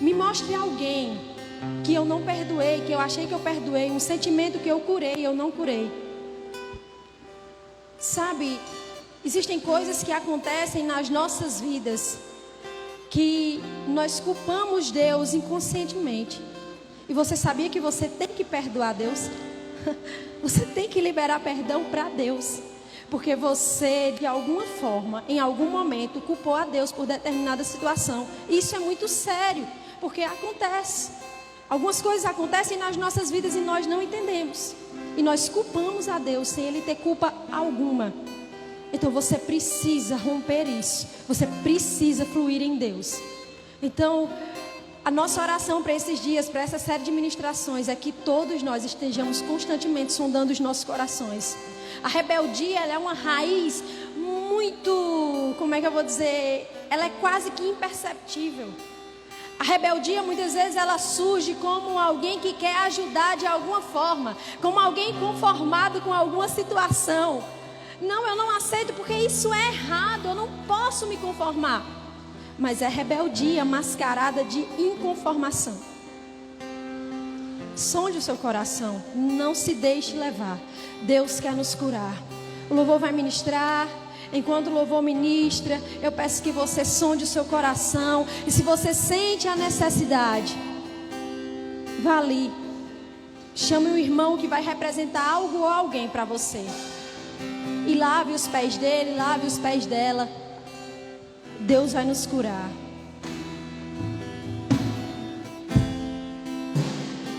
Me mostre alguém que eu não perdoei, que eu achei que eu perdoei, um sentimento que eu curei e eu não curei. Sabe, existem coisas que acontecem nas nossas vidas que nós culpamos Deus inconscientemente. E você sabia que você tem que perdoar Deus? Você tem que liberar perdão para Deus. Porque você, de alguma forma, em algum momento, culpou a Deus por determinada situação. Isso é muito sério. porque acontece. Algumas coisas acontecem nas nossas vidas e nós não entendemos. E nós culpamos a Deus sem Ele ter culpa alguma. Então você precisa romper isso. Você precisa fluir em Deus. Então, a nossa oração para esses dias, para essa série de ministrações, é que todos nós estejamos constantemente sondando os nossos corações. A rebeldia, ela é uma raiz muito, como é que eu vou dizer? Ela é quase que imperceptível. A rebeldia, muitas vezes, ela surge como alguém que quer ajudar de alguma forma, como alguém conformado com alguma situação. Não, eu não aceito porque isso é errado, eu não posso me conformar. Mas é rebeldia mascarada de inconformação. Sonde o seu coração, não se deixe levar. Deus quer nos curar. O louvor vai ministrar. Enquanto o louvor ministra, eu peço que você sonde o seu coração. E se você sente a necessidade, vá ali. Chame um irmão que vai representar algo ou alguém para você. E lave os pés dele, lave os pés dela. Deus vai nos curar.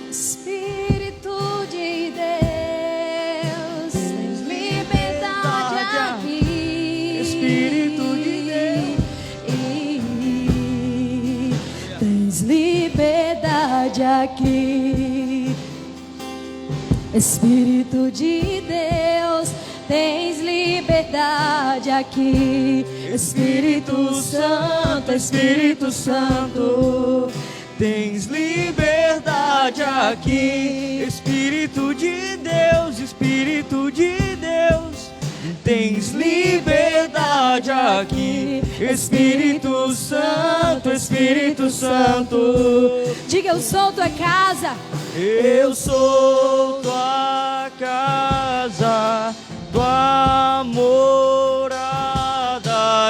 Espírito de Deus, tens liberdade aqui. Espírito de Deus, tens liberdade aqui. Espírito de Deus, tens liberdade aqui. Espírito Santo, Espírito Santo, tens liberdade aqui. Espírito de Deus, Espírito de Deus, tens liberdade aqui. Espírito Santo, Espírito Santo, diga: eu sou tua casa. eu sou tua casa, tua morada,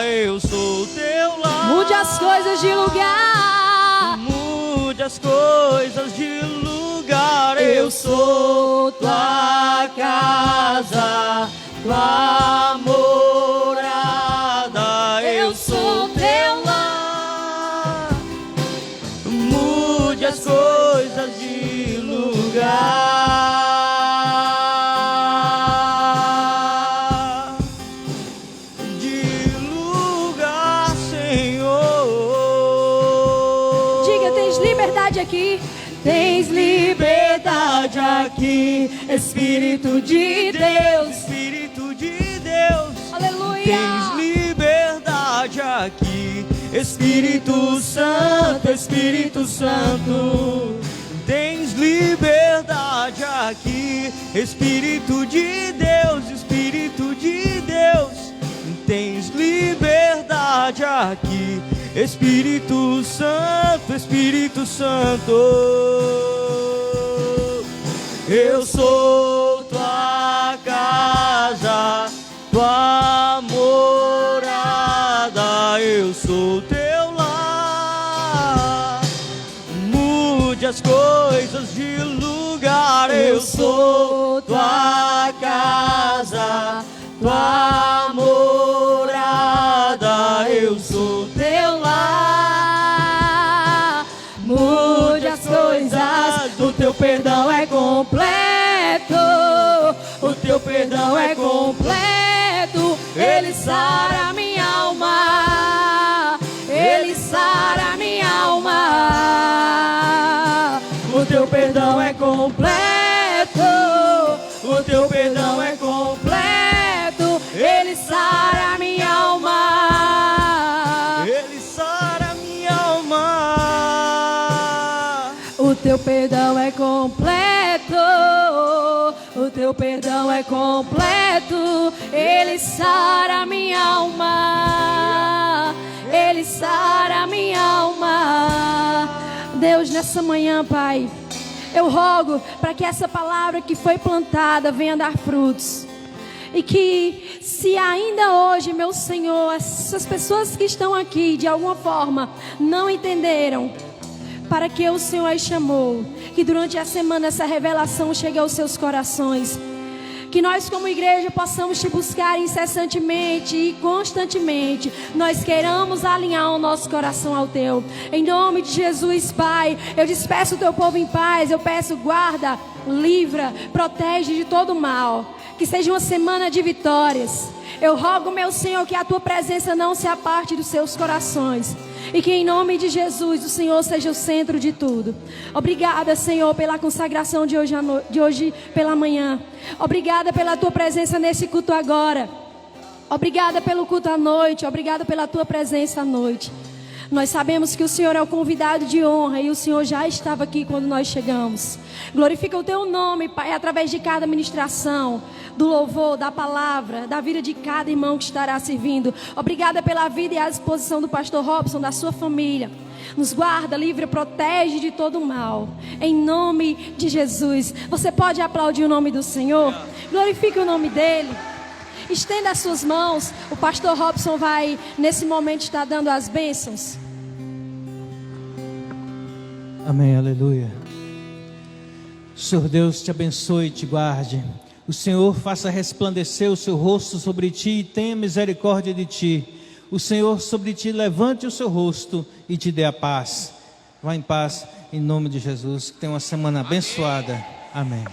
eu sou teu lar. Mude as coisas de lugar. Mude as coisas de lugar. Eu sou tua casa, tua morada, eu sou teu lar. Mude as coisas de lugar. De lugar, Senhor. Diga: tens liberdade aqui. Tens liberdade aqui, Espírito de Deus, Espírito de Deus. Aleluia. Tens liberdade aqui, Espírito Santo, Espírito Santo. Tens liberdade aqui, Espírito de Deus, Espírito de Deus. Tens liberdade aqui, Espírito Santo, Espírito Santo. Eu sou tua casa, tua morada, eu sou teu lar. Mude as coisas de lugar. Eu sou tua casa, tua morada, eu sou teu lar. Mude as coisas, o teu perdão é completo, o teu perdão é completo. Ele sara minha alma, ele sara minha alma. O teu perdão é completo, o teu perdão é completo. Ele sara minha alma, ele sara minha alma. O teu perdão é completo, o teu perdão é completo. Ele sara minha alma, ele sara minha alma. Deus, nessa manhã, Pai, eu rogo para que essa palavra que foi plantada venha dar frutos. E que se ainda hoje, meu Senhor, essas pessoas que estão aqui de alguma forma não entenderam para que o Senhor as chamou, que durante a semana essa revelação chegue aos seus corações. Que nós como igreja possamos te buscar incessantemente e constantemente. Nós queramos alinhar o nosso coração ao teu. Em nome de Jesus, Pai, eu despeço o teu povo em paz. Eu peço guarda, livra, protege de todo mal. Que seja uma semana de vitórias. Eu rogo, meu Senhor, que a tua presença não se aparte dos seus corações. E que em nome de Jesus o Senhor seja o centro de tudo. Obrigada, Senhor, pela consagração de hoje pela manhã. Obrigada pela tua presença nesse culto agora. Obrigada pelo culto à noite. Obrigada pela tua presença à noite. Nós sabemos que o Senhor é o convidado de honra e o Senhor já estava aqui quando nós chegamos. Glorifica o teu nome, Pai, através de cada ministração, do louvor, da palavra, da vida de cada irmão que estará servindo. Obrigada pela vida e a disposição do pastor Robson, da sua família. Nos guarda, livra, protege de todo o mal. Em nome de Jesus. Você pode aplaudir o nome do Senhor? Glorifique o nome dele. Estenda as suas mãos. O pastor Robson vai, nesse momento, estar dando as bênçãos. Amém, aleluia. Senhor Deus te abençoe e te guarde. O Senhor faça resplandecer o seu rosto sobre ti e tenha misericórdia de ti. O Senhor sobre ti levante o seu rosto e te dê a paz. Vá em paz, em nome de Jesus. Que tenha uma semana abençoada. Amém.